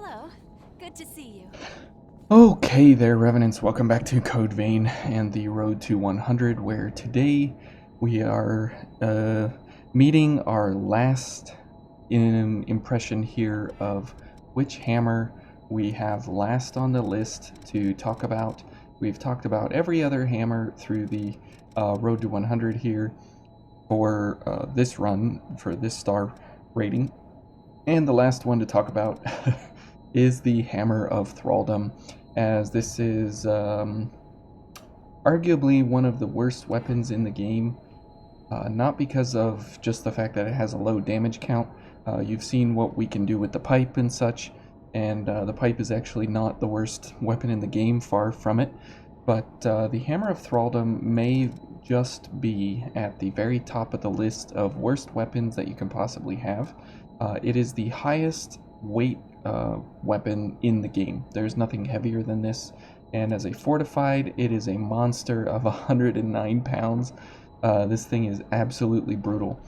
Hello. Good to see you. Okay there, Revenants, welcome back to Code Vein and the Road to 100, where today we are meeting our last impression here of which hammer we have last on the list to talk about. We've talked about every other hammer through the Road to 100 here for this run, for this star rating. And the last one to talk about is the Hammer of Thralldom, as this is arguably one of the worst weapons in the game, not because of just the fact that it has a low damage count. You've seen what we can do with the pipe and such, and the pipe is actually not the worst weapon in the game, far from it. But the Hammer of Thralldom may just be at the very top of the list of worst weapons that you can possibly have. It is the highest weight weapon in the game. There's nothing heavier than this, and as a fortified, it is a monster of 109 pounds. This thing is absolutely brutal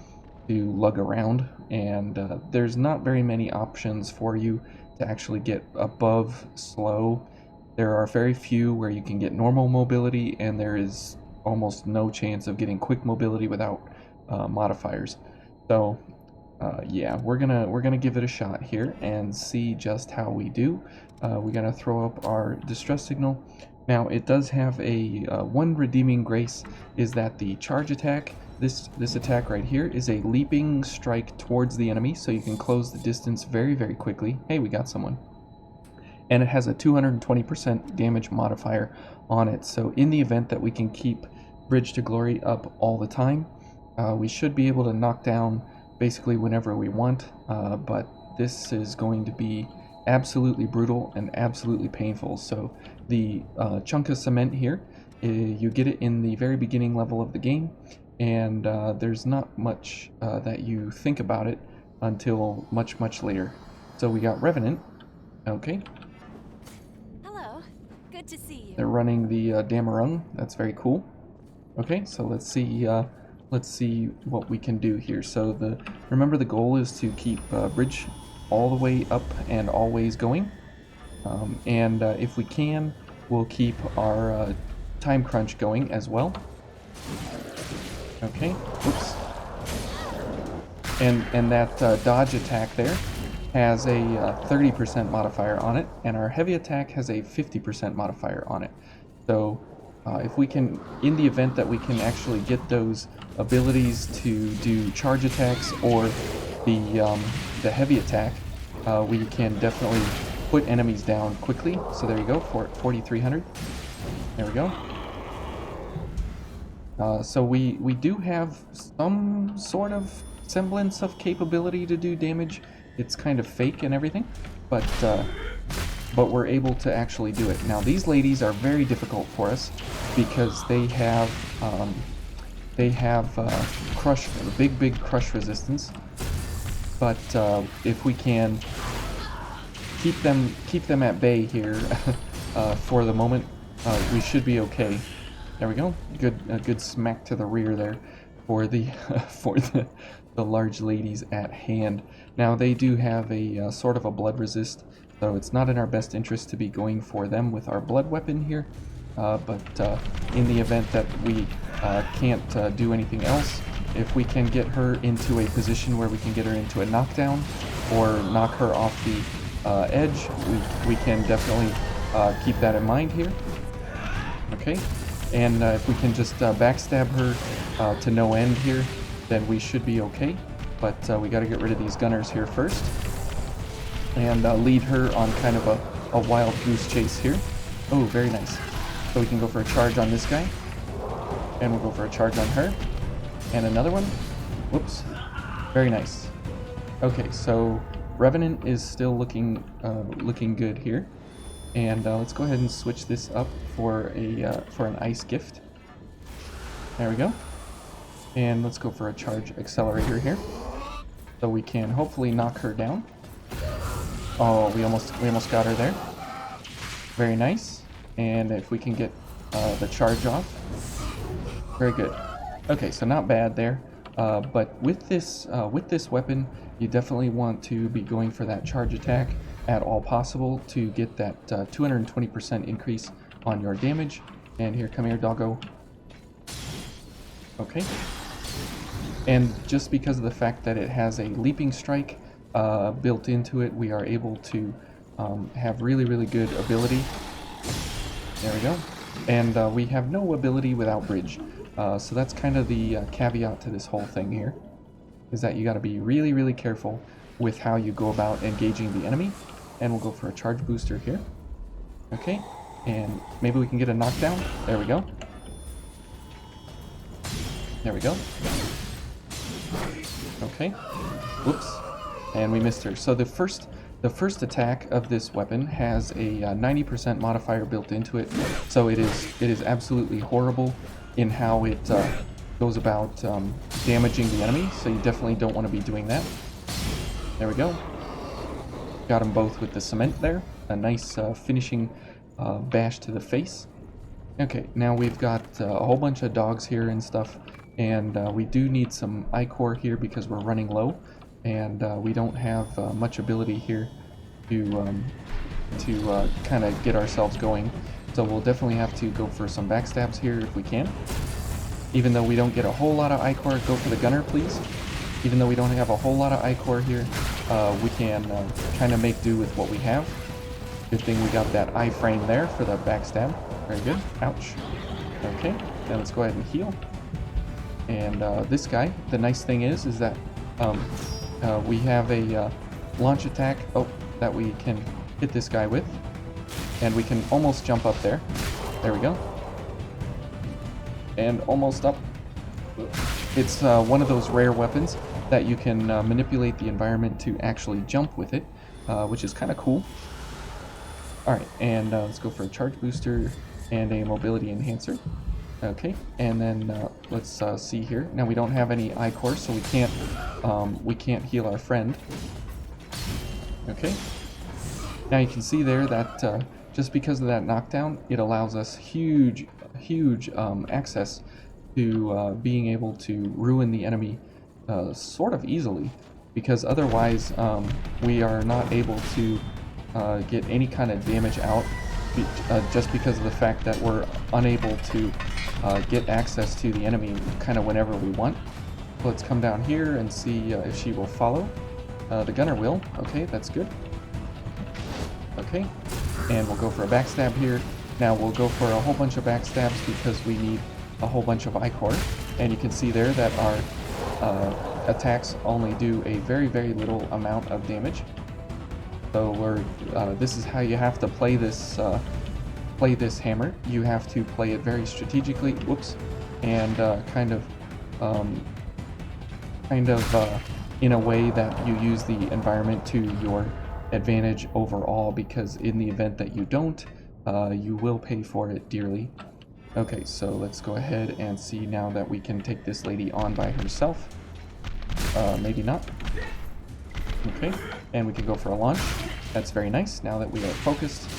to lug around, and there's not very many options for you to actually get above slow. There are very few where you can get normal mobility, and there is almost no chance of getting quick mobility without modifiers. So yeah, we're gonna give it a shot here and see just how we do. We're gonna throw up our distress signal. Now it does have a one redeeming grace, is that the charge attack, this attack right here, is a leaping strike towards the enemy, so you can close the distance very quickly. Hey, we got someone. And it has a 220% damage modifier on it, so in the event that we can keep Bridge to Glory up all the time, we should be able to knock down basically whenever we want, but this is going to be absolutely brutal and absolutely painful. So the chunk of cement here, you get it in the very beginning level of the game, and there's not much that you think about it until much later. So we got Revenant. Okay. Hello. Good to see you. They're running the Damarung. That's very cool. Okay, so let's see what we can do here. So remember the goal is to keep Bridge all the way up and always going, and if we can, we'll keep our time crunch going as well. Okay, whoops. And that dodge attack there has a 30% modifier on it, and our heavy attack has a 50% modifier on it. So if we can, in the event that we can actually get those abilities to do charge attacks or the heavy attack, we can definitely put enemies down quickly. So there you go, for 4,300. There we go. So we do have some sort of semblance of capability to do damage. It's kind of fake and everything, but we're able to actually do it. Now these ladies are very difficult for us because they have crush, big crush resistance. But if we can keep them at bay here for the moment, we should be okay. There we go. A good smack to the rear there for the for the large ladies at hand. Now they do have a sort of a blood resist, so it's not in our best interest to be going for them with our blood weapon here. But in the event that we can't do anything else, if we can get her into a position where we can get her into a knockdown or knock her off the edge, we can definitely keep that in mind here. Okay, and if we can just backstab her to no end here, then we should be okay. But we got to get rid of these gunners here first, and lead her on kind of a wild goose chase here. Oh, very nice. So we can go for a charge on this guy, and we'll go for a charge on her, and another one. Whoops. Very nice. Okay, so Revenant is still looking good here, and let's go ahead and switch this up for an ice gift. There we go. And let's go for a charge accelerator here, so we can hopefully knock her down. Oh, we almost got her there. Very nice. And if we can get the charge off, very good. Okay, so not bad there. But with this weapon, you definitely want to be going for that charge attack at all possible to get that 220% increase on your damage. And here, come here, doggo. Okay. And just because of the fact that it has a leaping strike built into it, we are able to have really, really good ability. There we go. And we have no ability without bridge. So that's kind of the caveat to this whole thing here, is that you got to be really, really careful with how you go about engaging the enemy. And we'll go for a charge booster here. Okay. And maybe we can get a knockdown. There we go. There we go. Okay. Whoops. And we missed her. So the first attack of this weapon has a 90% modifier built into it. So it is absolutely horrible in how it goes about damaging the enemy. So you definitely don't want to be doing that. There we go. Got them both with the cement there. A nice finishing bash to the face. Okay, now we've got a whole bunch of dogs here and stuff. And we do need some ichor here because we're running low, and we don't have much ability here to kind of get ourselves going. So we'll definitely have to go for some backstabs here if we can. Even though we don't get a whole lot of ichor, go for the gunner, please. Even though we don't have a whole lot of ichor here, we can kind of make do with what we have. Good thing we got that iframe there for the backstab. Very good. Ouch. Okay, then let's go ahead and heal. And this guy, the nice thing is that we have a launch attack that we can hit this guy with. And we can almost jump up there. There we go. And almost up. It's one of those rare weapons that you can manipulate the environment to actually jump with it, which is kind of cool. Alright, and let's go for a charge booster and a mobility enhancer. Okay, and then let's see here. Now we don't have any ichor, so we can't heal our friend. Okay. Now you can see there that just because of that knockdown, it allows us huge access to being able to ruin the enemy sort of easily, because otherwise we are not able to get any kind of damage out just because of the fact that we're unable to get access to the enemy kind of whenever we want. Let's come down here and see if she will follow. The gunner will. Okay, that's good. Okay, and we'll go for a backstab here. Now we'll go for a whole bunch of backstabs because we need a whole bunch of ichor. And you can see there that our attacks only do a very, very little amount of damage. So this is how you have to play this hammer. You have to play it very strategically. Whoops, and kind of in a way that you use the environment to your advantage overall. Because in the event that you don't, you will pay for it dearly. Okay, so let's go ahead and see now that we can take this lady on by herself. Maybe not. Okay, and we can go for a launch. That's very nice now that we are focused,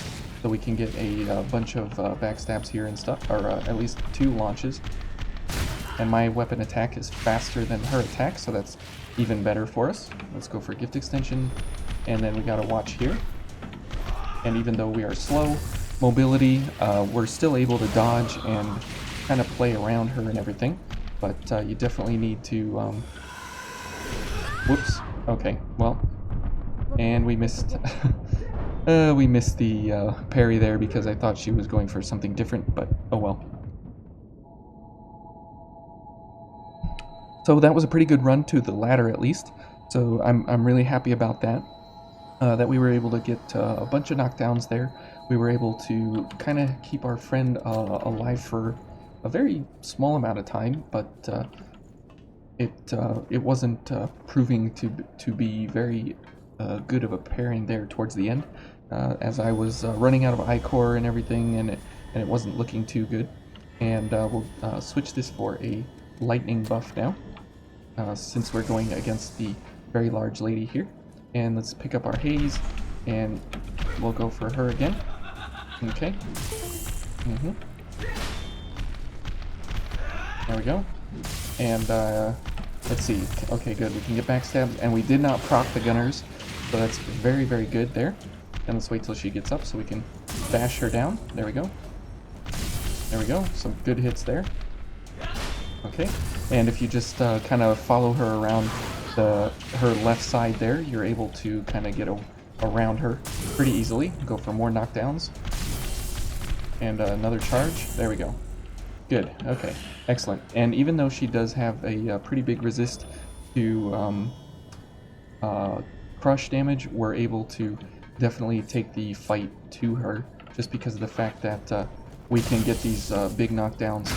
so we can get a bunch of backstabs here and stuff, or at least 2 launches. And my weapon attack is faster than her attack, so that's even better for us. Let's go for gift extension, and then we gotta watch here. And even though we are slow, mobility, we're still able to dodge and kind of play around her and everything. But you definitely need to... Whoops. Okay, well, and we missed we missed the parry there because I thought she was going for something different, but oh well. So that was a pretty good run to the ladder at least, so I'm really happy about that. That we were able to get a bunch of knockdowns there. We were able to kind of keep our friend alive for a very small amount of time, but it wasn't proving to be very good of a pairing there towards the end, as I was running out of ichor and everything, and it wasn't looking too good. And we'll switch this for a lightning buff now, since we're going against the very large lady here. And let's pick up our haze, and we'll go for her again. Okay. There we go. And Let's see. Okay, good. We can get backstabbed, and we did not proc the gunners, so that's very, very good there. And let's wait till she gets up so we can bash her down. There we go. There we go. Some good hits there. Okay, and if you just kind of follow her around her left side there, you're able to kind of get around her pretty easily. Go for more knockdowns. And another charge. There we go. Good. Okay. Excellent. And even though she does have a pretty big resist to crush damage, we're able to definitely take the fight to her just because of the fact that we can get these big knockdowns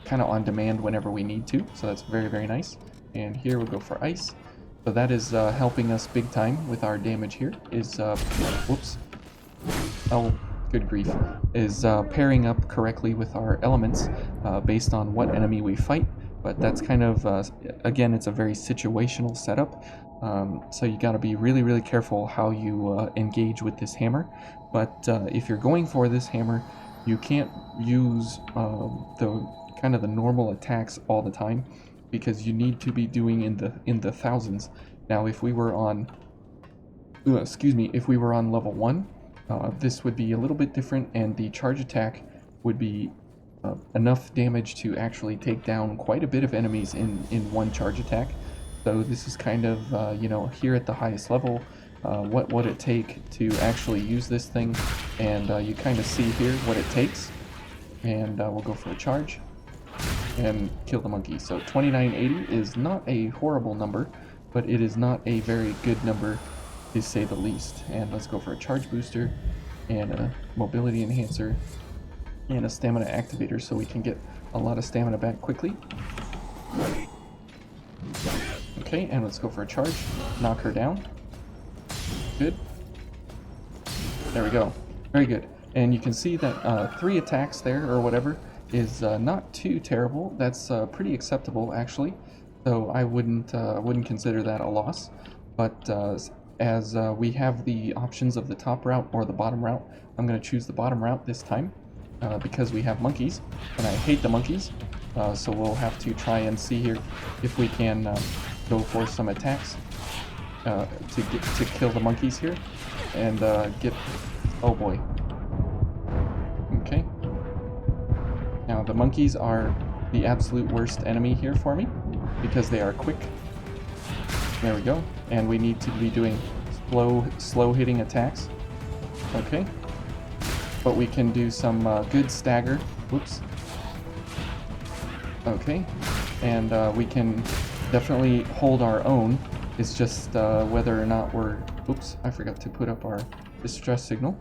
kind of on demand whenever we need to. So that's very, very nice. And here we'll go for ice. So that is helping us big time with our damage here. Is whoops. Oh, good grief. Is pairing up correctly with our elements based on what enemy we fight. But that's kind of, again, it's a very situational setup. So you got to be really, really careful how you engage with this hammer. But if you're going for this hammer, you can't use the normal attacks all the time, because you need to be doing in the thousands. Now, if we were on, if we were on level 1, this would be a little bit different, and the charge attack would be enough damage to actually take down quite a bit of enemies in one charge attack. So this is kind of, here at the highest level, what would it take to actually use this thing, and you kind of see here what it takes. And we'll go for a charge and kill the monkey. So 2980 is not a horrible number, but it is not a very good number to say the least. And let's go for a charge booster and a mobility enhancer and a stamina activator so we can get a lot of stamina back quickly. Okay, and let's go for a charge. Knock her down. Good. There we go. Very good. And you can see that 3 attacks there, or whatever, is not too terrible. That's pretty acceptable, actually. So I wouldn't consider that a loss. But as we have the options of the top route or the bottom route, I'm going to choose the bottom route this time because we have monkeys, and I hate the monkeys. So we'll have to try and see here if we can go for some attacks to kill the monkeys here and get. Oh boy. Okay. Now the monkeys are the absolute worst enemy here for me because they are quick. There we go. And we need to be doing slow hitting attacks. Okay. But we can do some good stagger. Whoops. Okay. And we can definitely hold our own. It's just whether or not we're... Oops, I forgot to put up our distress signal.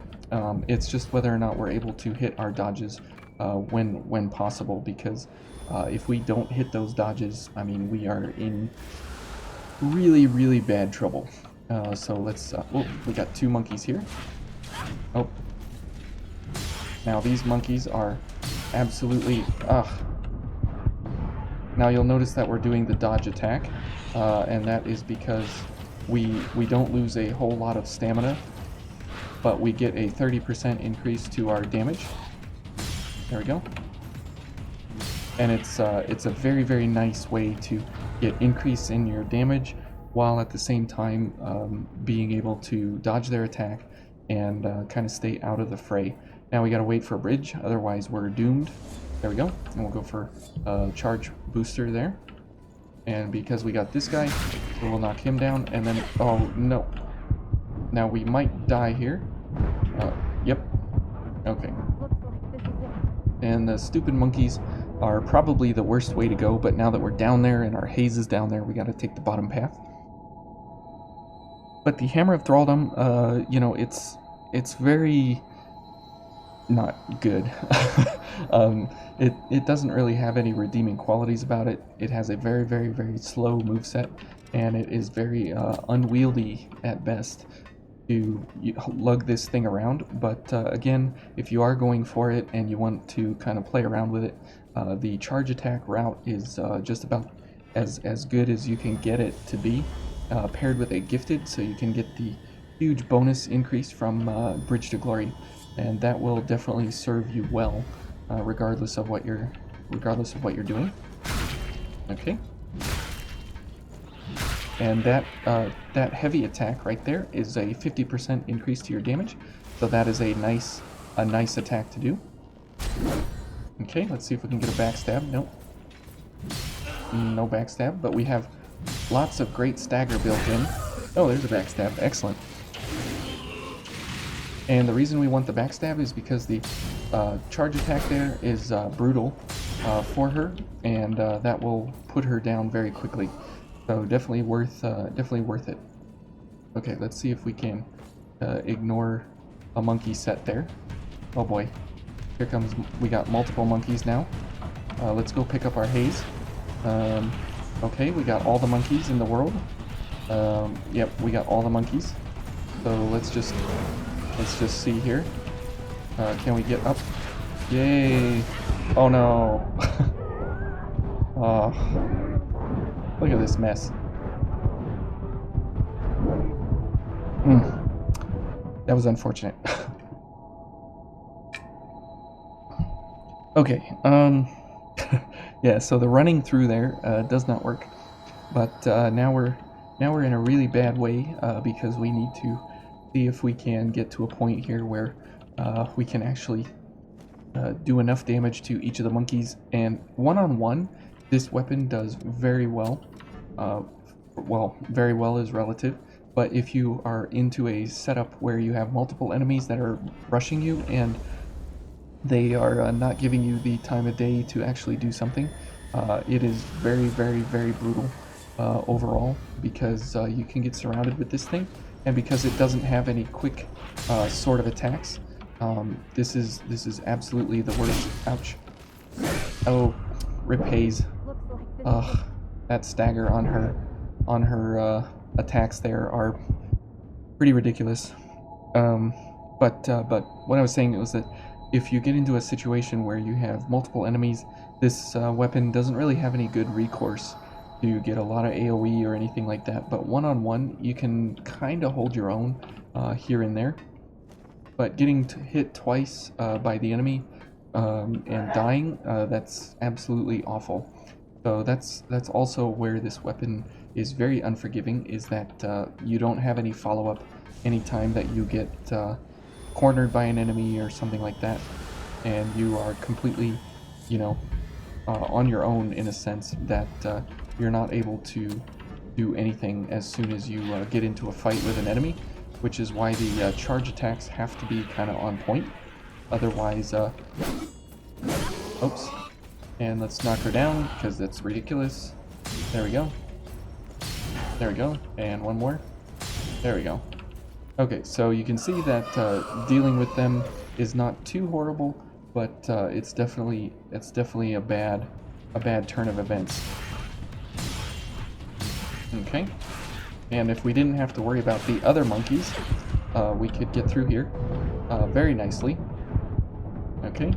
It's just whether or not we're able to hit our dodges when possible, because if we don't hit those dodges, I mean, we are in really, really bad trouble. So let's... oh, we got 2 monkeys here. Oh. Now these monkeys are absolutely... Now you'll notice that we're doing the dodge attack, and that is because we don't lose a whole lot of stamina, but we get a 30% increase to our damage. There we go. And it's a very, very nice way to get increase in your damage while at the same time being able to dodge their attack and kind of stay out of the fray. Now we gotta wait for a bridge, otherwise we're doomed. There we go. And we'll go for a charge booster there. And because we got this guy, we'll knock him down, and then... oh, no. Now we might die here. Yep. Okay. And the stupid monkeys are probably the worst way to go, but now that we're down there and our haze is down there, we gotta take the bottom path. But the Hammer of Thralldom, it's very... not good. It doesn't really have any redeeming qualities about it. It has a very, very, very slow moveset, and it is very unwieldy at best to lug this thing around. But again, if you are going for it and you want to kind of play around with it, the charge attack route is just about as good as you can get it to be, paired with a gifted, so you can get the huge bonus increase from Bridge to Glory. And that will definitely serve you well, regardless of what you're doing. Okay. and that heavy attack right there is a 50% increase to your damage. So that is a nice attack to do. Okay, let's see if we can get a backstab. Nope. No backstab, but we have lots of great stagger built in. Oh, there's a backstab. Excellent. And the reason we want the backstab is because the charge attack there is brutal for her, and that will put her down very quickly. So definitely worth it. Okay, let's see if we can ignore a monkey set there. Oh boy, here comes. We got multiple monkeys now. Let's go pick up our haze. Okay, we got all the monkeys in the world. Yep, we got all the monkeys. So let's just see here. Can we get up? Yay! Oh no! Oh, look at this mess. That was unfortunate. Okay. Yeah. So the running through there does not work, but now we're in a really bad way because we need to see if we can get to a point here where we can actually do enough damage to each of the monkeys. And one-on-one, this weapon does very well. Well, very well is relative, but if you are into a setup where you have multiple enemies that are rushing you and they are not giving you the time of day to actually do something, it is very, very, very brutal overall, because you can get surrounded with this thing, and because it doesn't have any quick sort of attacks, this is absolutely the worst. Ouch. Oh, rip Haze. Ugh, that stagger on her attacks there are pretty ridiculous. But what I was saying was that if you get into a situation where you have multiple enemies, this weapon doesn't really have any good recourse to get a lot of AoE or anything like that. But one-on-one, you can kind of hold your own here and there. But getting hit twice by the enemy and dying, that's absolutely awful. So that's also where this weapon is very unforgiving, is that you don't have any follow-up anytime that you get cornered by an enemy or something like that, and you are completely, on your own, in a sense that you're not able to do anything as soon as you get into a fight with an enemy, which is why the charge attacks have to be kind of on point. Otherwise, oops. And let's knock her down, because that's ridiculous. There we go. There we go. And one more. There we go. Okay, so you can see that dealing with them is not too horrible, but it's definitely a bad turn of events. Okay. And if we didn't have to worry about the other monkeys, we could get through here very nicely. Okay.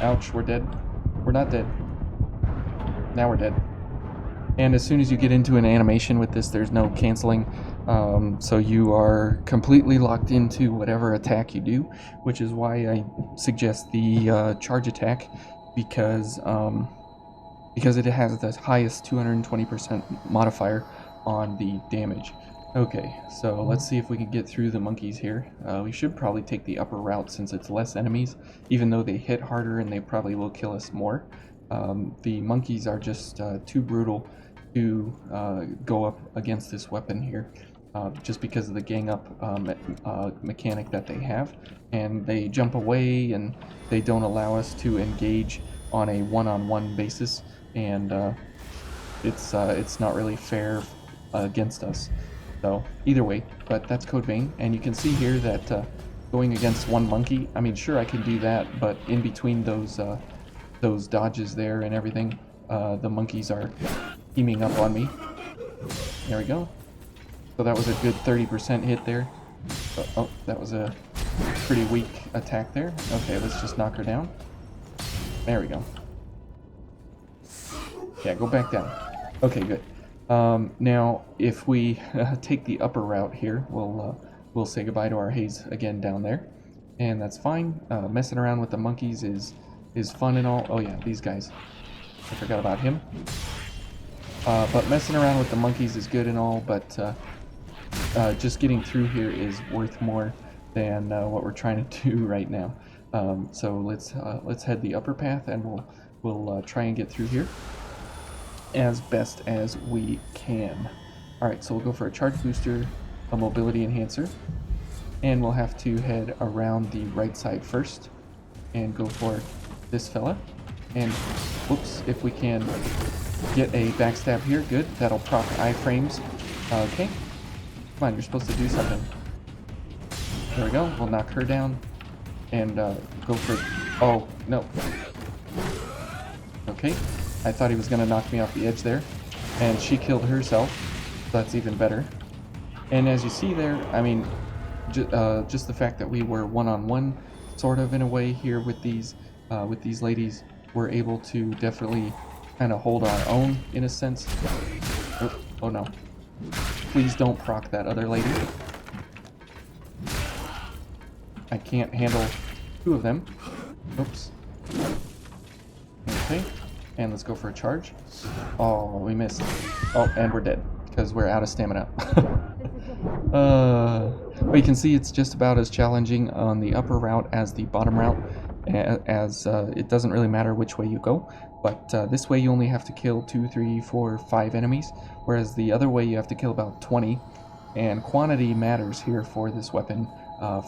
Ouch, we're dead. We're not dead. Now we're dead. And as soon as you get into an animation with this, there's no canceling. So you are completely locked into whatever attack you do, which is why I suggest the charge attack, because it has the highest 220% modifier on the damage. Okay, so let's see if we can get through the monkeys here. We should probably take the upper route since it's less enemies, even though they hit harder and they probably will kill us more. The monkeys are just too brutal to go up against this weapon here, just because of the gang up mechanic that they have, and they jump away and they don't allow us to engage on a one-on-one basis, and it's not really fair against us. So either way, but that's Code Vein, and you can see here that going against one monkey, I mean, sure, I can do that, but in between those dodges there and everything, the monkeys are teaming up on me. There we go. So that was a good 30% hit there. Oh, that was a pretty weak attack there. Okay, let's just knock her down. There we go. Yeah, go back down. Okay, good. Now, if we take the upper route here, we'll say goodbye to our haze again down there, and that's fine. Messing around with the monkeys is fun and all. Oh yeah, these guys. I forgot about him. But messing around with the monkeys is good and all, but just getting through here is worth more than what we're trying to do right now. So let's head the upper path, and we'll try and get through here as best as we can. All right, so we'll go for a charge booster, a mobility enhancer, and we'll have to head around the right side first and go for this fella. And whoops, if we can get a backstab here, good. That'll proc iframes. Okay, come on, you're supposed to do something. There we go. We'll knock her down and go for. Oh no. Okay, I thought he was gonna knock me off the edge there, and she killed herself. So that's even better. And as you see there, I mean, just the fact that we were one-on-one, sort of in a way here with these ladies, we're able to definitely kind of hold our own in a sense. Oh no! Please don't proc that other lady. I can't handle two of them. Oops. Okay, and let's go for a charge. Oh, we missed. Oh, and we're dead because we're out of stamina. But you can see it's just about as challenging on the upper route as the bottom route, as it doesn't really matter which way you go. But this way you only have to kill 2, 3, 4, 5 enemies, whereas the other way you have to kill about 20. And quantity matters here for this weapon,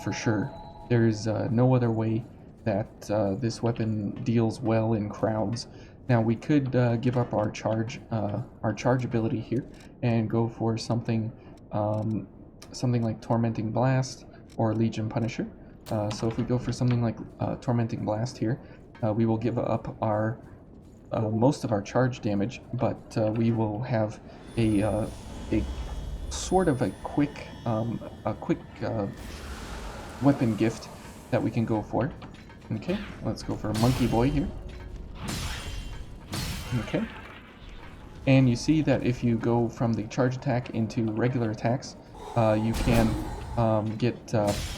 for sure. There's no other way that this weapon deals well in crowds. Now we could give up our charge ability here and go for something like Tormenting Blast or Legion Punisher. So if we go for something like Tormenting Blast here, we will give up our most of our charge damage, but we will have a sort of a quick weapon gift that we can go for. Okay, let's go for a Monkey Boy here. Okay, and you see that if you go from the charge attack into regular attacks, you can get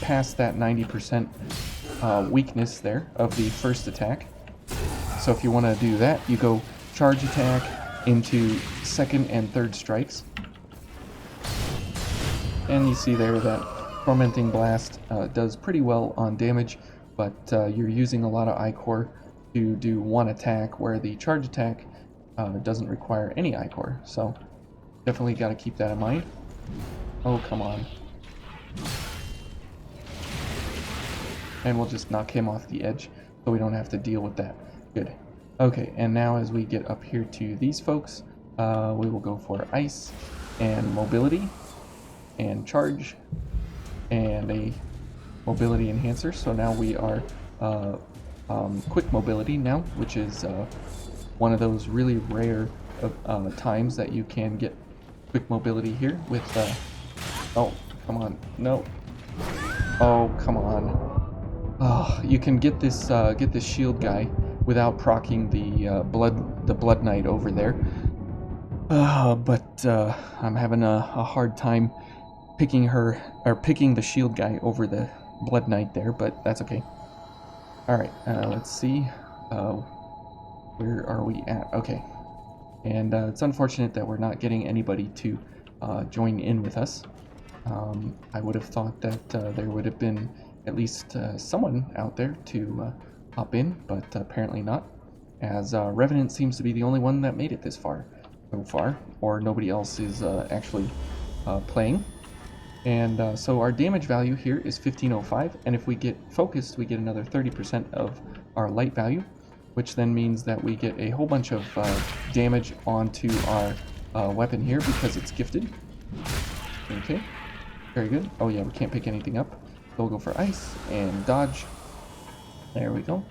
past that 90% weakness there of the first attack. So if you want to do that, you go charge attack into second and third strikes. And you see there that Tormenting Blast does pretty well on damage, but you're using a lot of I-Core to do one attack, where the charge attack doesn't require any I-Core. So definitely got to keep that in mind. Oh, come on. And we'll just knock him off the edge so we don't have to deal with that. Good. Okay, and now as we get up here to these folks, we will go for ice and mobility and charge and a mobility enhancer. So now we are quick mobility now, which is one of those really rare times that you can get quick mobility here with oh, come on, no. Oh, come on. Oh, you can get this shield guy without proccing the blood knight over there. But I'm having a hard time picking the shield guy over the blood knight there, but that's okay. All right, let's see. Where are we at? Okay, and it's unfortunate that we're not getting anybody to join in with us. I would have thought that there would have been at least someone out there to hop in, but apparently not, as Revenant seems to be the only one that made it this far so far, or nobody else is actually playing. And so our damage value here is 1505, and if we get focused, we get another 30% of our light value, which then means that we get a whole bunch of damage onto our weapon here because it's gifted. Okay, very good. Oh yeah, we can't pick anything up. So we'll go for ice and dodge. There we go.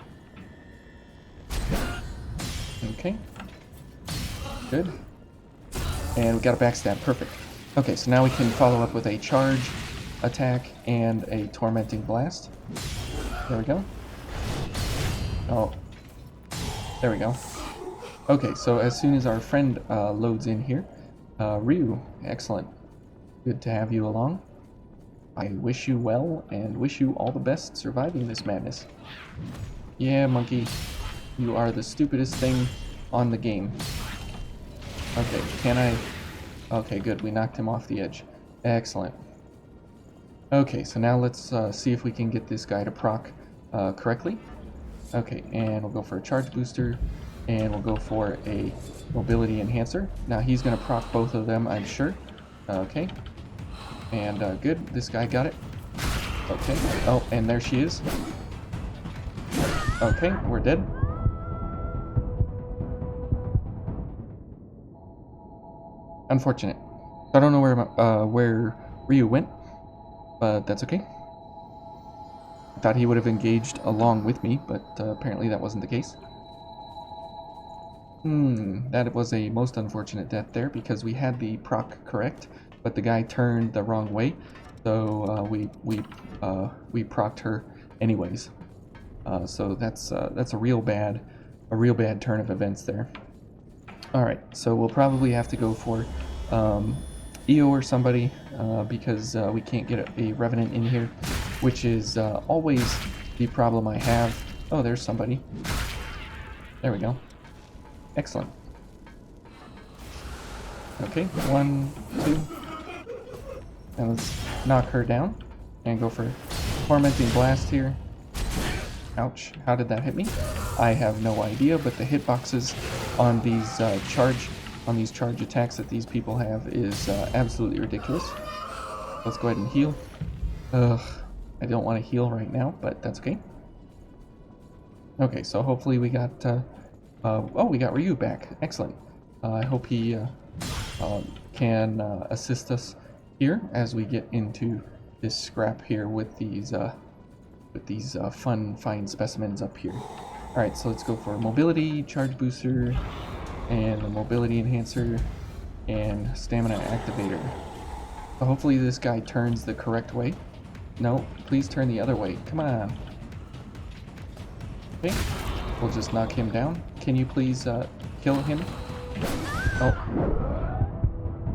Okay, good. And we got a backstab, perfect. Okay, so now we can follow up with a charge attack and a tormenting blast. There we go. Oh, there we go. Okay, so as soon as our friend loads in here, Ryu, excellent. Good to have you along. I wish you well and wish you all the best surviving this madness. Yeah, monkey, you are the stupidest thing on the game. Okay, can I... Okay, good. We knocked him off the edge. Excellent. Okay, so now let's see if we can get this guy to proc correctly. Okay, and we'll go for a charge booster, and we'll go for a mobility enhancer. Now he's going to proc both of them, I'm sure. Okay, and good. This guy got it. Okay. Oh, and there she is. Okay, we're dead. Unfortunate. I don't know where Ryu went, but that's okay. I thought he would have engaged along with me, but apparently that wasn't the case. That was a most unfortunate death there because we had the proc correct, but the guy turned the wrong way, so we procced her anyways. So that's a real bad turn of events there. All right, so we'll probably have to go for EO or somebody because we can't get a Revenant in here, which is always the problem I have. Oh, there's somebody. There we go. Excellent. Okay, 1, 2. And let's knock her down and go for Tormenting Blast here. Ouch, how did that hit me? I have no idea, but the hitboxes on these charge attacks that these people have is absolutely ridiculous. Let's go ahead and heal. Ugh, I don't want to heal right now, but that's okay. Okay, so hopefully we got oh, we got Ryu back. Excellent. I hope he can assist us here as we get into this scrap here with these fine specimens up here. All right, so let's go for mobility, charge booster, and a mobility enhancer, and stamina activator. So hopefully this guy turns the correct way. No, please turn the other way. Come on. Okay, we'll just knock him down. Can you please kill him? Oh.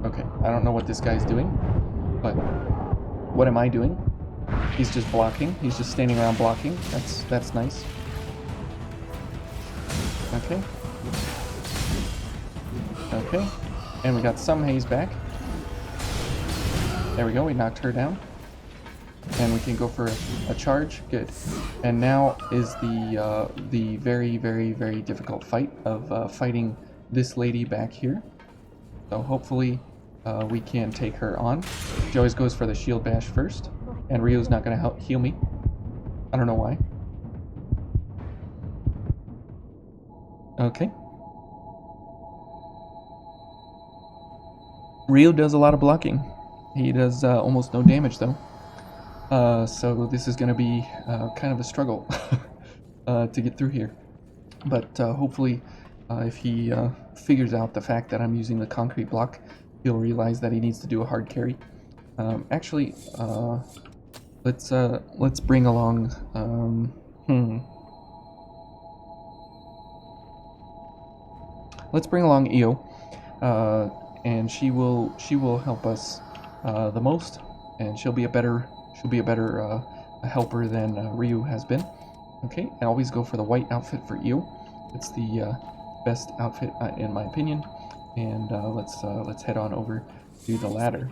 Okay, I don't know what this guy's doing, but what am I doing? He's just blocking. He's just standing around blocking. That's nice. Okay. Okay. And we got some haze back. There we go. We knocked her down. And we can go for a charge. Good. And now is the very, very, very difficult fight of fighting this lady back here. So hopefully we can take her on. She always goes for the shield bash first. And Ryu's not going to help heal me. I don't know why. Okay. Ryu does a lot of blocking. He does almost no damage though. So this is going to be kind of a struggle to get through here. But hopefully if he figures out the fact that I'm using the concrete block, he'll realize that he needs to do a hard carry. Actually, let's bring along let's bring along Io, and she will help us the most, and she'll be a better helper than Ryu has been. Okay, I always go for the white outfit for Io. It's the best outfit in my opinion, and let's head on over to the ladder.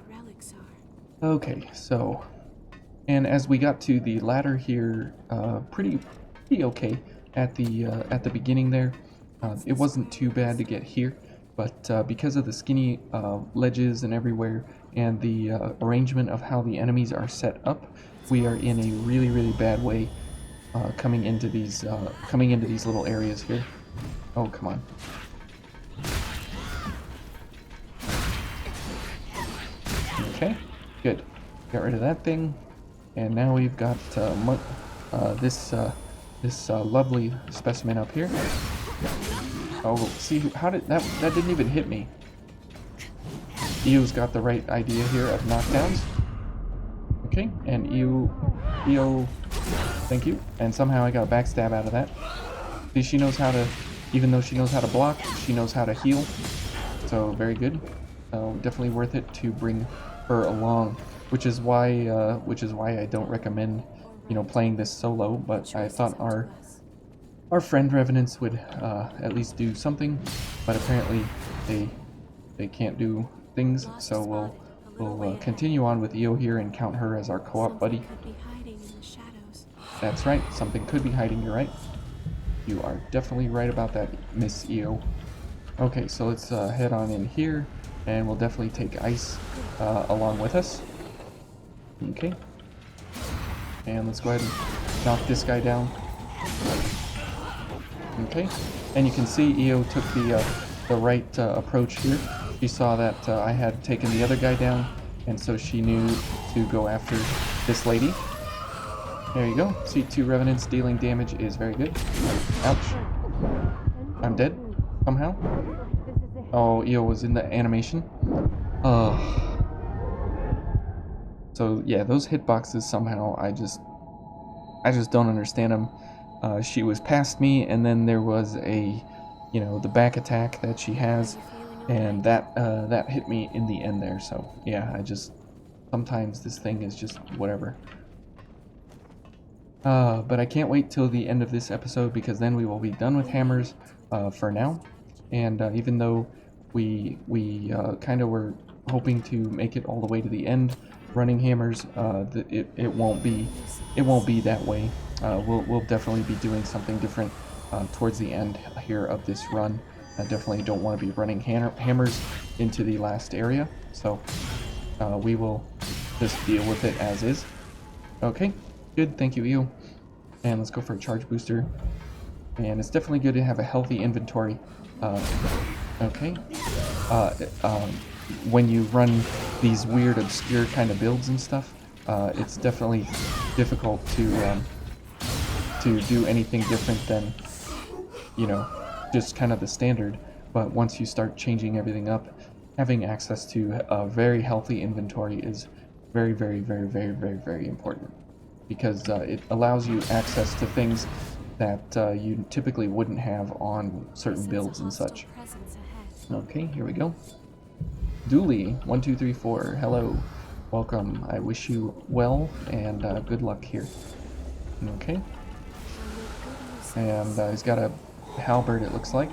Okay, so, and as we got to the ladder here, pretty okay at the beginning there. It wasn't too bad to get here, but because of the skinny ledges and everywhere, and the arrangement of how the enemies are set up, we are in a really bad way coming into these little areas here. Oh, come on. Okay, good. Got rid of that thing, and now we've got this lovely specimen up here. Oh, see, how did that didn't even hit me. Io's got the right idea here of knockdowns. Okay, and Io, thank you. And somehow I got a backstab out of that. See, she knows how to, even though she knows how to block, she knows how to heal. So very good. Definitely worth it to bring her along, which is why I don't recommend, playing this solo. But I thought our friend revenants would at least do something, but apparently they they can't do things. So we'll continue on with Io here and count her as our co-op buddy. Could be hiding in the shadows. That's right, something could be hiding, you're right. You are definitely right about that, Miss Io. Okay, so let's head on in here, and we'll definitely take Ice along with us. Okay. And let's go ahead and knock this guy down. Okay. And you can see Io took the right approach here. She saw that I had taken the other guy down, and so she knew to go after this lady. There you go. See, 2 revenants dealing damage is very good. Ouch. I'm dead somehow. Oh, Io was in the animation. So yeah, those hitboxes somehow I just don't understand them. She was past me, and then there was the back attack that she has, and that hit me in the end there. So yeah, sometimes this thing is just whatever. But I can't wait till the end of this episode, because then we will be done with hammers for now. And even though we kind of were hoping to make it all the way to the end running hammers, it won't be that way. We'll definitely be doing something different towards the end here of this run. I definitely don't want to be running hammers into the last area, so we will just deal with it as is. Okay, good, thank you, Io. And let's go for a charge booster. And it's definitely good to have a healthy inventory. Okay. When you run these weird, obscure kind of builds and stuff, it's definitely difficult to do anything different than, just kind of the standard. But once you start changing everything up, having access to a very healthy inventory is very, very, very, very, very, very important, because it allows you access to things that you typically wouldn't have on certain builds and such. Okay, here we go. Dooley, 1, 2, 3, 4. Hello, welcome. I wish you well and good luck here. Okay. And he's got a halberd, it looks like.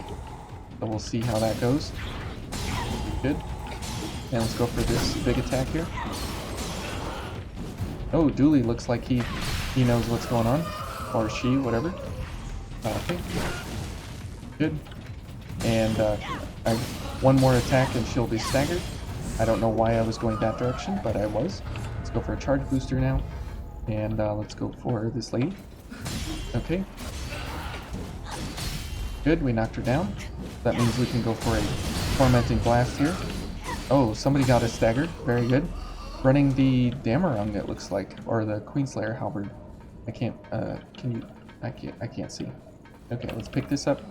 So we'll see how that goes. Good. And let's go for this big attack here. Oh, Dooley looks like he knows what's going on, or she, whatever. Okay. Good. And one more attack and she'll be staggered. I don't know why I was going that direction, but I was. Let's go for a charge booster now. And let's go for this lady. Okay. Good, we knocked her down. That means we can go for a tormenting blast here. Oh, somebody got us staggered. Very good. Running the Damarung, it looks like, or the Queenslayer halberd. I can't, I can't see. Okay, let's pick this up.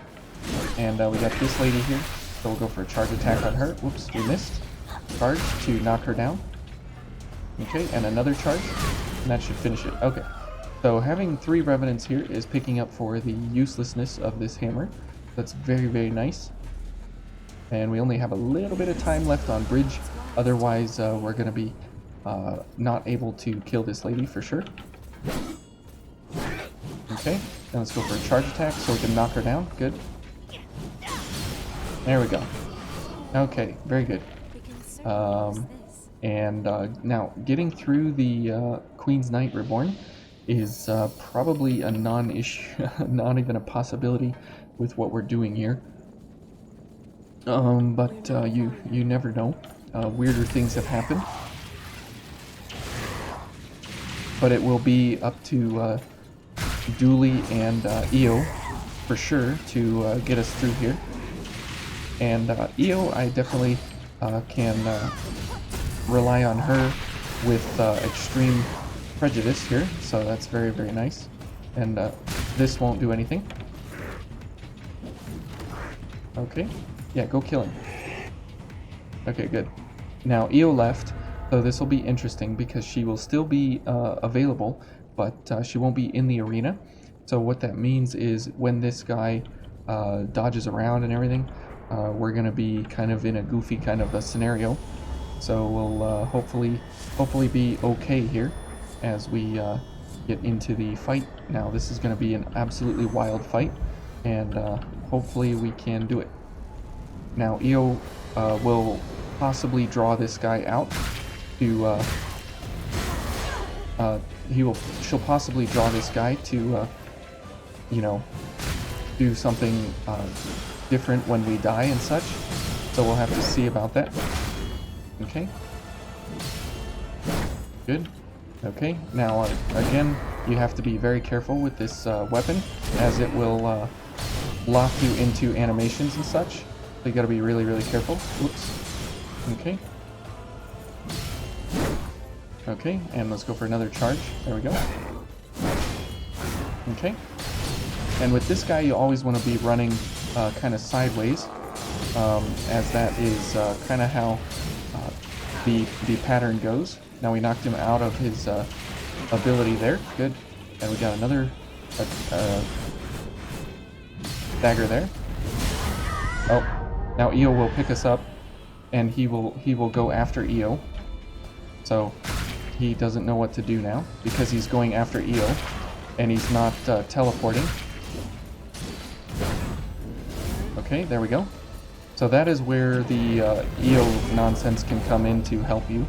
And we got this lady here, so we'll go for a charge attack on her. Whoops, we missed. Charge to knock her down. Okay, and another charge, and that should finish it. Okay, so having 3 revenants here is picking up for the uselessness of this hammer. That's very, very nice. And we only have a little bit of time left on bridge, otherwise we're going to be not able to kill this lady for sure. Okay, and let's go for a charge attack so we can knock her down. Good. There we go. Okay, very good. And now, getting through the Queen's Knight Reborn is probably a non-issue, not even a possibility with what we're doing here. But you never know. Weirder things have happened. But it will be up to Dooley and Io for sure to get us through here. And Io, I definitely can rely on her with extreme prejudice here, so that's very, very nice. And this won't do anything. Okay, yeah, go kill him. Okay, good. Now Io left, so this will be interesting because she will still be available, but she won't be in the arena. So what that means is when this guy dodges around and everything, we're gonna be kind of in a goofy kind of a scenario. So we'll hopefully be okay here as we get into the fight. Now this is gonna be an absolutely wild fight, and hopefully we can do it. Now Io will possibly draw this guy out to she'll possibly draw this guy to you know, do something different when we die and such. So we'll have to see about that. Okay. Good. Okay, now again, you have to be very careful with this weapon, as it will lock you into animations and such. So you gotta be really, really careful. Oops. Okay. Okay, and let's go for another charge. There we go. Okay. And with this guy, you always want to be running kind of sideways, as that is kind of how the pattern goes. Now we knocked him out of his ability there. Good. And we got another dagger there. Oh, now Io will pick us up, and he will go after Io. So he doesn't know what to do now because he's going after Io, and he's not teleporting. Okay, there we go. So that is where the Io nonsense can come in to help you.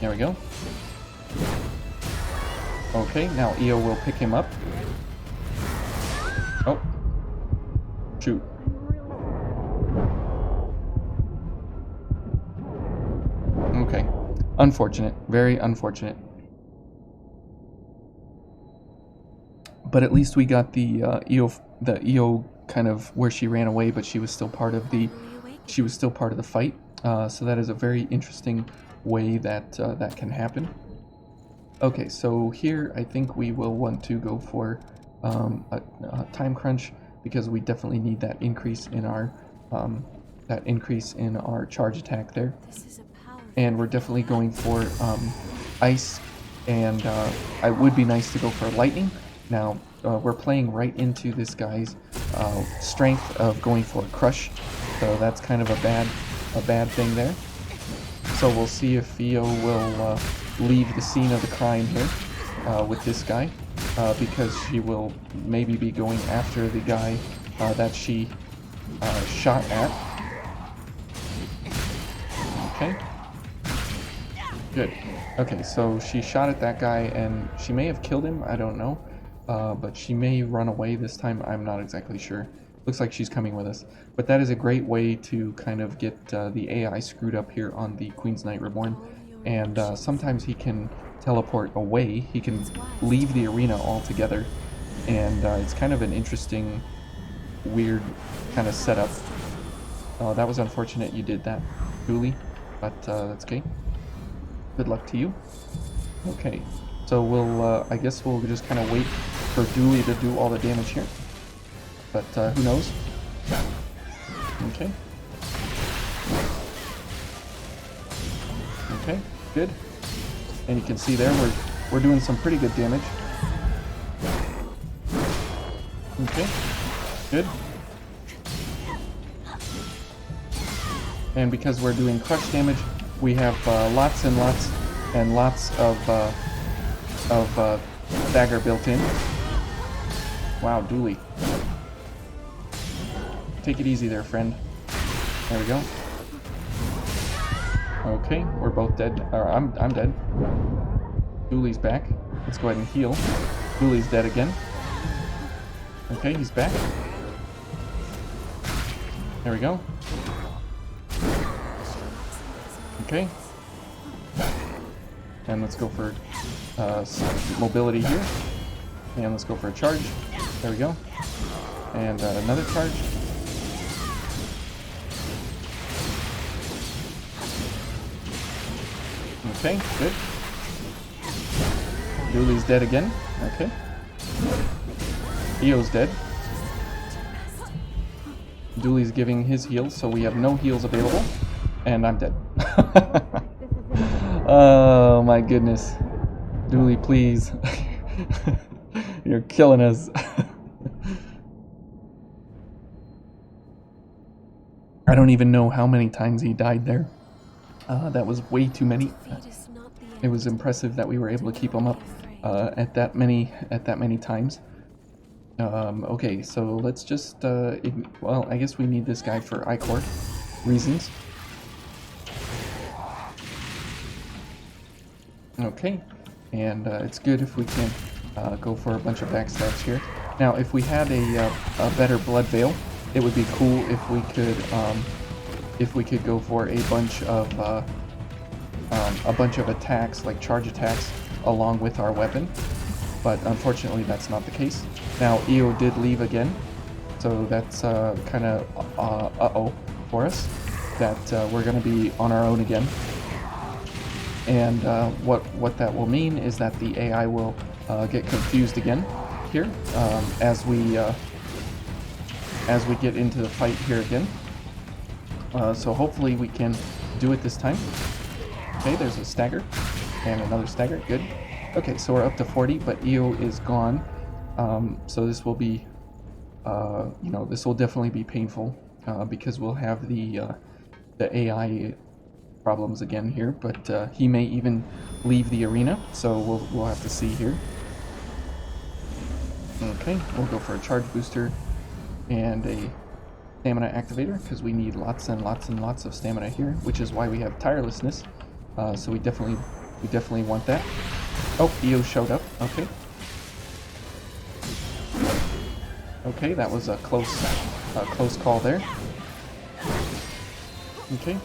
There we go. Okay, now Io will pick him up. Oh. Shoot. Okay. Unfortunate. Very unfortunate. But at least we got the Io kind of where she ran away, but she was still part of the fight. So that is a very interesting way that that can happen. Okay, so here I think we will want to go for a time crunch, because we definitely need that increase in our charge attack there. And we're definitely going for ice, and it would be nice to go for lightning. Now we're playing right into this guy's strength of going for a crush, so that's kind of a bad thing there. So we'll see if Io will leave the scene of the crime here with this guy, because she will maybe be going after the guy that she shot at. Okay. Good. Okay, so she shot at that guy, and she may have killed him, I don't know. But she may run away this time, I'm not exactly sure. Looks like she's coming with us. But that is a great way to kind of get the AI screwed up here on the Queen's Knight Reborn. And sometimes he can teleport away, he can leave the arena altogether. And it's kind of an interesting, weird kind of setup. That was unfortunate you did that, Julie, but that's okay. Good luck to you. Okay, so we'll, I guess we'll just kind of wait for Dooley to do all the damage here. But who knows? Okay. Okay, good. And you can see there we're doing some pretty good damage. Okay, good. And because we're doing crush damage, we have lots and lots and lots of dagger built in. Wow, Dooley. Take it easy there, friend. There we go. Okay, we're both dead. Or I'm dead. Dooley's back. Let's go ahead and heal. Dooley's dead again. Okay, he's back. There we go. Okay. And let's go for mobility here. And let's go for a charge. There we go. And another charge. Okay, good. Dooley's dead again. Okay. Io's dead. Dooley's giving his heals, so we have no heals available. And I'm dead. Oh my goodness. Dooley, please. You're killing us. I don't even know how many times he died there. That was way too many. It was impressive that we were able to keep him up at that many times. Okay, so let's just, well, I guess we need this guy for Icor reasons. Okay, and it's good if we can go for a bunch of backstabs here. Now, if we had a better Blood Veil, it would be cool if we could go for a bunch of attacks, like charge attacks, along with our weapon. But unfortunately, that's not the case. Now, EO did leave again, so that's kind of uh-oh for us, that we're going to be on our own again. And what that will mean is that the AI will get confused again here as we get into the fight here again. So hopefully we can do it this time. Okay, there's a stagger and another stagger. Good. Okay, so we're up to 40, but EO is gone. So this will be, this will definitely be painful because we'll have the AI problems again here. But he may even leave the arena, so we'll have to see here. Okay, we'll go for a charge booster and a stamina activator because we need lots and lots and lots of stamina here, which is why we have tirelessness. So we definitely want that. Oh, EO showed up. Okay. Okay, that was a close call there. Okay.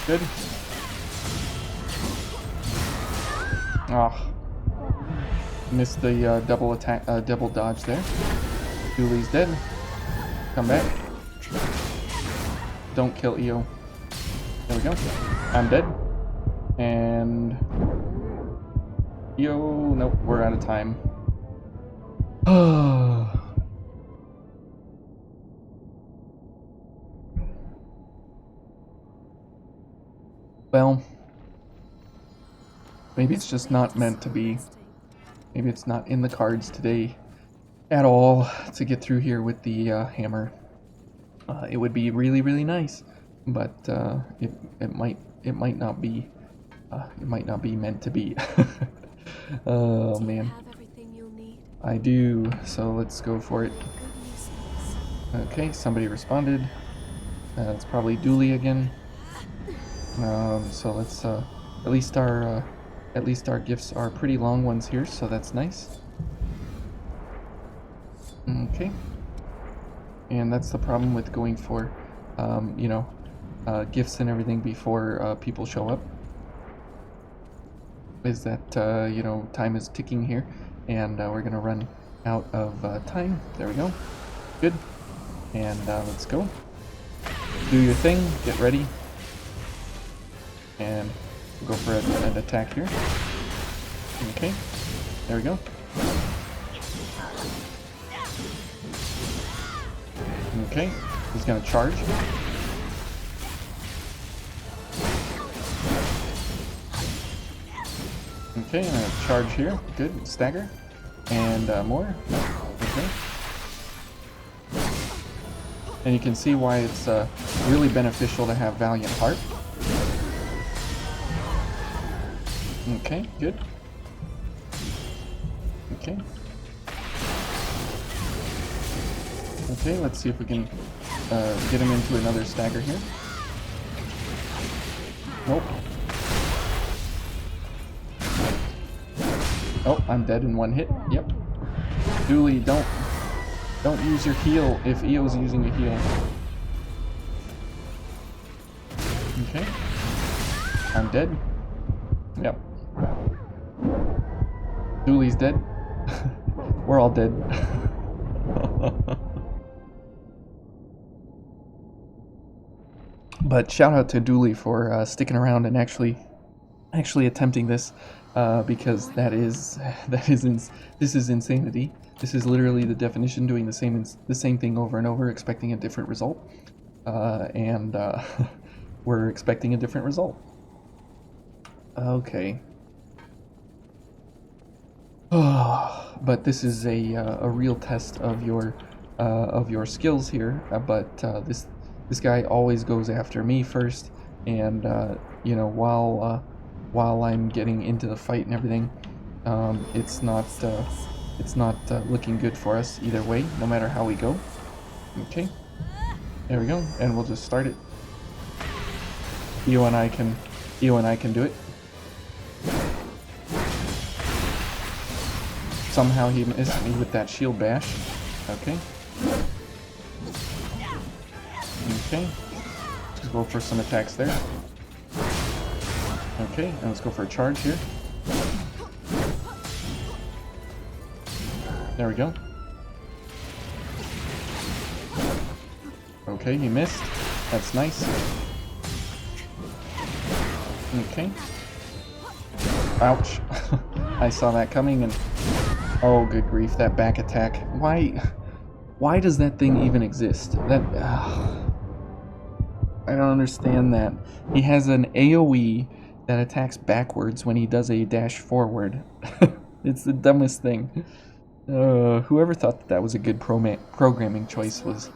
Good. Ah, missed the double attack, double dodge there. Dooley's dead. Come back. Don't kill EO. There we go. I'm dead. And EO, nope, we're out of time. Well, maybe it's just not meant to be. Maybe it's not in the cards today at all to get through here with the hammer. It would be really, really nice, but it might not be. It might not be meant to be. Oh man. I do, so let's go for it. Okay, somebody responded. It's probably Dooley again. So let's at least our gifts are pretty long ones here, so that's nice. Okay. And that's the problem with going for gifts and everything before people show up. Is that time is ticking here, and we're gonna run out of time. There we go. Good. And let's go. Do your thing. Get ready. And go for an attack here. Okay. There we go. Okay. He's gonna charge. Okay, I'm gonna charge here. Good. Stagger. And more. Okay. And you can see why it's really beneficial to have Valiant Heart. Okay, good. Okay. Okay, let's see if we can get him into another stagger here. Nope. Oh, I'm dead in one hit. Yep. Dooley, don't use your heal if EO's using a heal. Okay. I'm dead. Yep. Dooley's dead. We're all dead. But shout out to Dooley for sticking around and actually attempting this, because this is insanity. This is literally the definition, doing the same thing over and over, expecting a different result, and we're expecting a different result. Okay. But this is a real test of your skills here. But this guy always goes after me first, and while I'm getting into the fight and everything, it's not It's not looking good for us either way, no matter how we go. Okay, there we go, and we'll just start it. Io and I can do it. Somehow he missed me with that shield bash. Okay. Okay. Let's go for some attacks there. Okay, and let's go for a charge here. There we go. Okay, he missed. That's nice. Okay. Ouch. I saw that coming and... Oh, good grief, that back attack. Why does that thing even exist? That... I don't understand that. He has an AoE that attacks backwards when he does a dash forward. It's the dumbest thing. Whoever thought that was a good programming choice was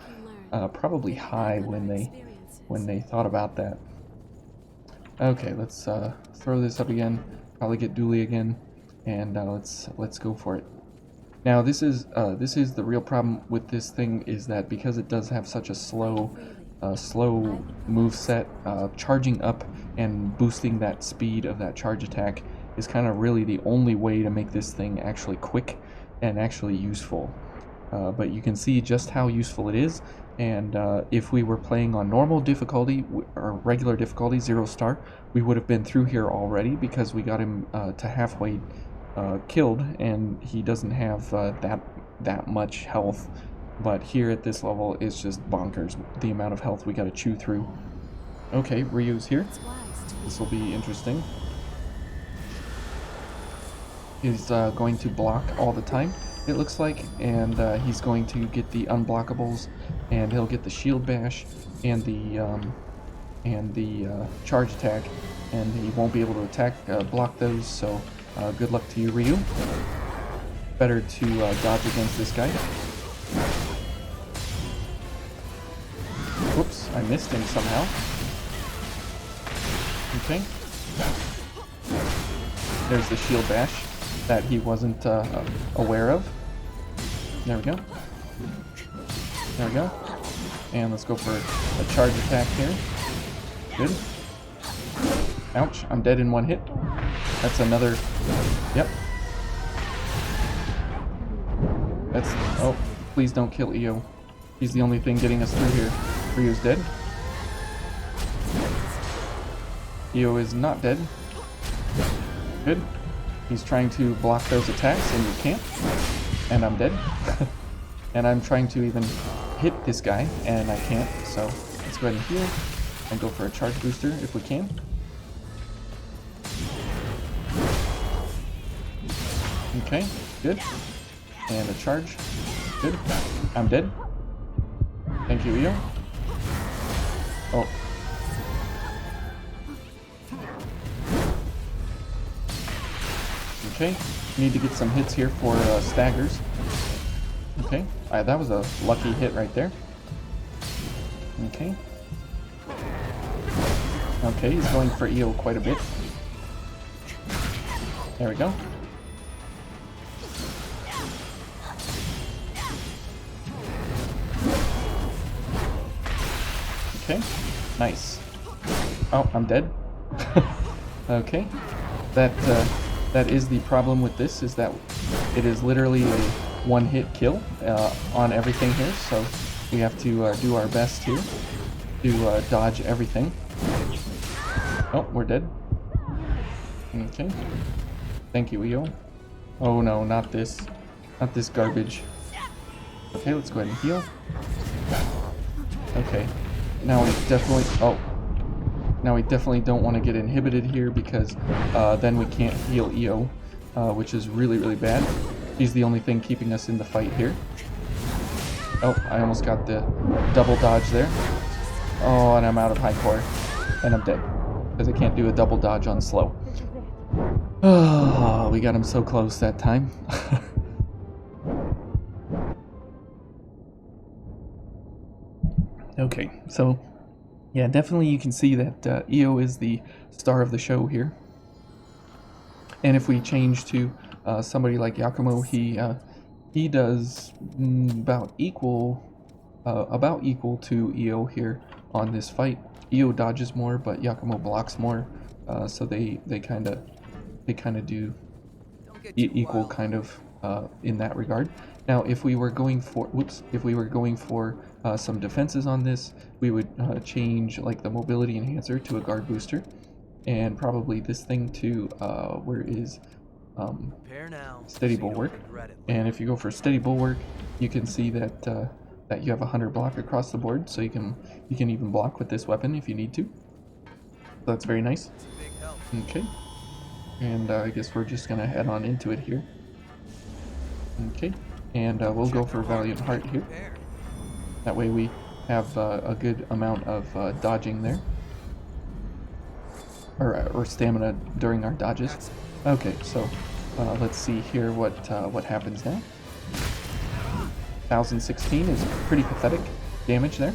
probably high when they thought about that. Okay, let's throw this up again. Probably get Dooley again, and let's go for it. Now this is the real problem with this thing, is that because it does have such a slow move set, charging up and boosting that speed of that charge attack is kind of really the only way to make this thing actually quick and actually useful. But you can see just how useful it is, and if we were playing on normal difficulty or regular difficulty, 0 star, we would have been through here already because we got him to halfway killed, and he doesn't have that much health. But here at this level, it's just bonkers, the amount of health we gotta chew through. Okay, Ryu's here. This will be interesting. He's going to block all the time, it looks like, and he's going to get the unblockables, and he'll get the shield bash and the charge attack, and he won't be able to block those. So good luck to you, Ryu. Better to dodge against this guy. Whoops, I missed him somehow. Okay. There's the shield bash that he wasn't aware of. There we go. There we go. And let's go for a charge attack here. Good. Ouch, I'm dead in one hit. That's another... Yep. That's... Oh, please don't kill Io. He's the only thing getting us through here. Ryu's dead. Io is not dead. Good. He's trying to block those attacks, and you can't. And I'm dead. And I'm trying to even hit this guy, and I can't. So let's go ahead and heal and go for a charge booster if we can. Okay, good. And a charge. Good. I'm dead. Thank you, Io. Oh. Okay, need to get some hits here for staggers. Okay, that was a lucky hit right there. Okay. Okay, he's going for Io quite a bit. There we go. Okay, nice. Oh, I'm dead. Okay, that is the problem with this, is that it is literally a one-hit kill on everything here, so we have to do our best here to dodge everything. Oh, we're dead. Okay. Thank you, Io. Oh no, not this. Not this garbage. Okay, let's go ahead and heal. Okay. Now we definitely... Oh. Now we definitely don't want to get inhibited here, because then we can't heal Io, which is really, really bad. He's the only thing keeping us in the fight here. Oh, I almost got the double dodge there. Oh, and I'm out of high core. And I'm dead, because I can't do a double dodge on slow. Oh, we got him so close that time. Okay, so... yeah, definitely you can see that Io is the star of the show here. And if we change to somebody like Yakumo, He does about equal to EO here on this fight. EO dodges more, but Yakumo blocks more, so they kind of do equal kind of in that regard. Now, if we were going for some defenses on this, we would change like the mobility enhancer to a guard booster, and probably this thing to where is steady bulwark. And if you go for steady bulwark, you can see that that you have 100 block across the board, so you can even block with this weapon if you need to. So that's very nice. Okay, and I guess we're just gonna head on into it here. Okay, and we'll go for Valiant Heart here. That way we have a good amount of dodging there, or stamina during our dodges. Okay, so let's see here what happens now. 1016 is pretty pathetic damage there.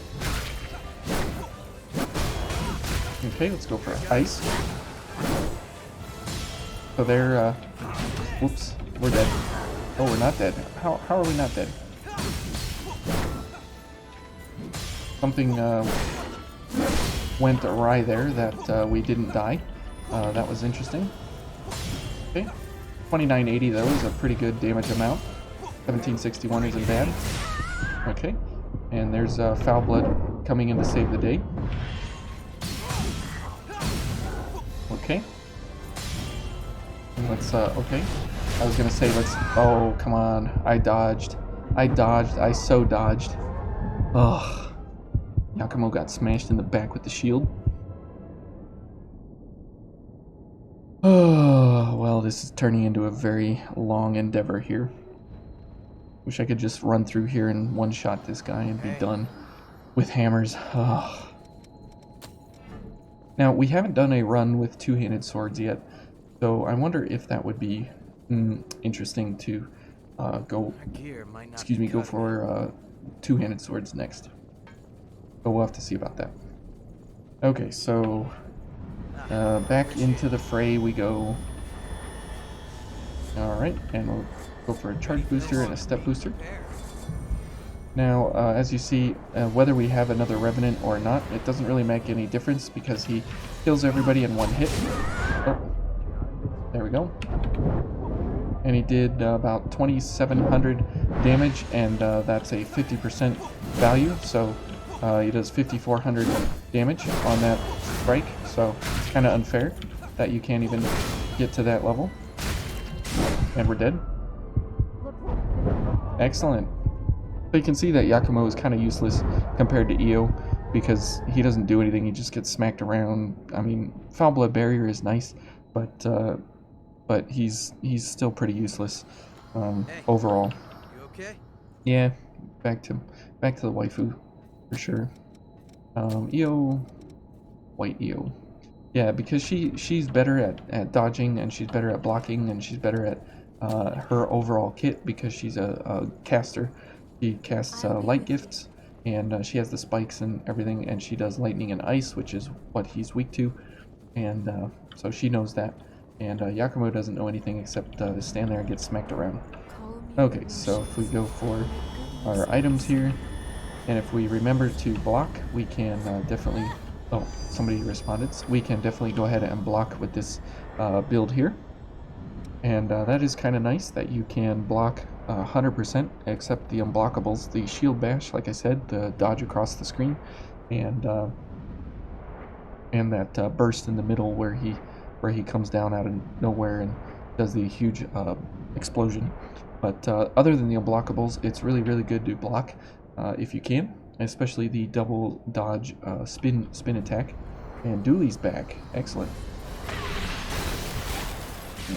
Okay, let's go for ice. So they're whoops, we're dead. Oh, we're not dead. How are we not dead? Something went awry there that we didn't die. That was interesting. Okay, 2980 though is a pretty good damage amount. 1761 isn't bad. Okay, and there's Foul Blood coming in to save the day. Okay. And let's okay. I was gonna say let's. Oh, come on! I dodged. I so dodged. Ugh. Yakumo got smashed in the back with the shield. Oh, well, this is turning into a very long endeavor here. Wish I could just run through here and one-shot this guy and be done with hammers. Ugh. Now, we haven't done a run with two-handed swords yet, so I wonder if that would be interesting to go for two-handed swords next. But we'll have to see about that. Okay, so back into the fray we go. Alright, and we'll go for a charge booster and a step booster. Now, as you see, whether we have another Revenant or not, it doesn't really make any difference because he kills everybody in one hit. Oh, there we go. And he did about 2,700 damage, and that's a 50% value, so he does 5,400 damage on that strike, so it's kind of unfair that you can't even get to that level. And we're dead. Excellent. So you can see that Yakumo is kind of useless compared to EO because he doesn't do anything, he just gets smacked around. I mean, Foul Blood Barrier is nice, but he's still pretty useless overall. You okay? Yeah, back to the waifu for sure. EO, white EO. Yeah, because she's better at dodging, and she's better at blocking, and she's better at her overall kit because she's a caster. She casts light gifts, and she has the spikes and everything, and she does lightning and ice, which is what he's weak to, and so she knows that. And Yakumo doesn't know anything except to stand there and get smacked around. Okay, so if we go for our items here, and if we remember to block, we can definitely... Oh, somebody responded. We can definitely go ahead and block with this build here. And that is kind of nice that you can block 100% except the unblockables. The shield bash, like I said, the dodge across the screen, and that burst in the middle where he comes down out of nowhere and does the huge explosion. But other than the unblockables, it's really good to block if you can, especially the double dodge spin attack. And Dooley's back. Excellent.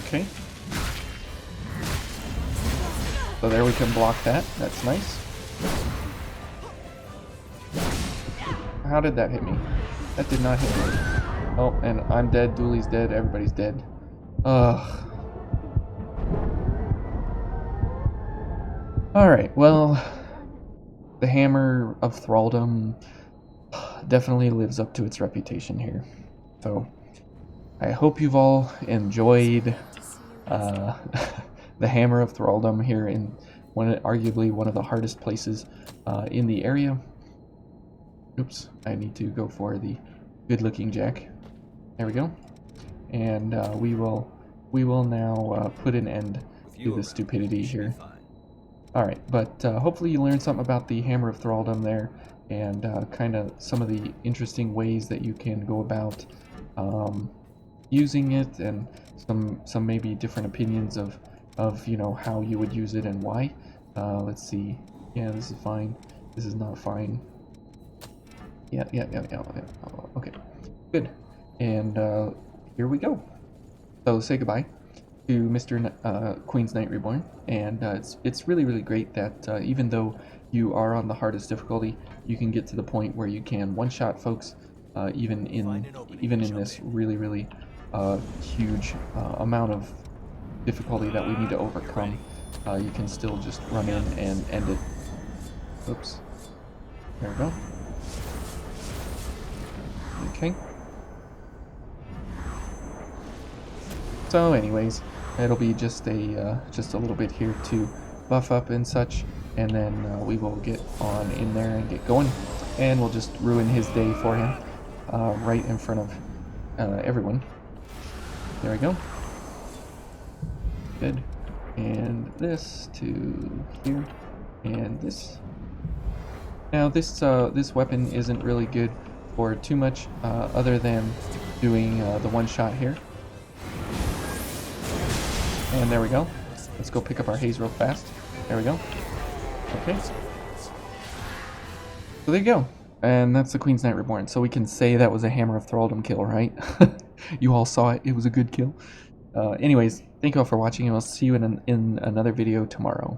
Okay. So there we can block that. That's nice. How did that hit me? That did not hit me. Oh, and I'm dead. Dooley's dead. Everybody's dead. Ugh. Alright, well, the Hammer of Thralldom definitely lives up to its reputation here. So, I hope you've all enjoyed the Hammer of Thralldom here in arguably one of the hardest places in the area. Oops, I need to go for the good-looking jack. There we go. And we will now put an end to the stupidity here. Alright, but hopefully you learned something about the Hammer of Thralldom there, and kind of some of the interesting ways that you can go about using it, and some maybe different opinions of you know, how you would use it and why. Let's see. Yeah, this is fine. This is not fine. Yeah. Okay, good. And here we go. So say goodbye to Mr. Queen's Knight Reborn, and it's really great that even though you are on the hardest difficulty, you can get to the point where you can one-shot folks, even in this really huge amount of difficulty that we need to overcome. You can still just run in and end it. Oops. There we go. Okay. So anyways, it'll be just a little bit here to buff up and such, and then we will get on in there and get going, and we'll just ruin his day for him right in front of everyone. There we go. Good. And this to here, and this. Now this weapon isn't really good for too much other than doing the one shot here. And there we go. Let's go pick up our haze real fast. There we go. Okay. So there you go. And that's the Queen's Knight Reborn. So we can say that was a Hammer of Thralldom kill, right? You all saw it. It was a good kill. Anyways, thank you all for watching, and I'll see you in another video tomorrow.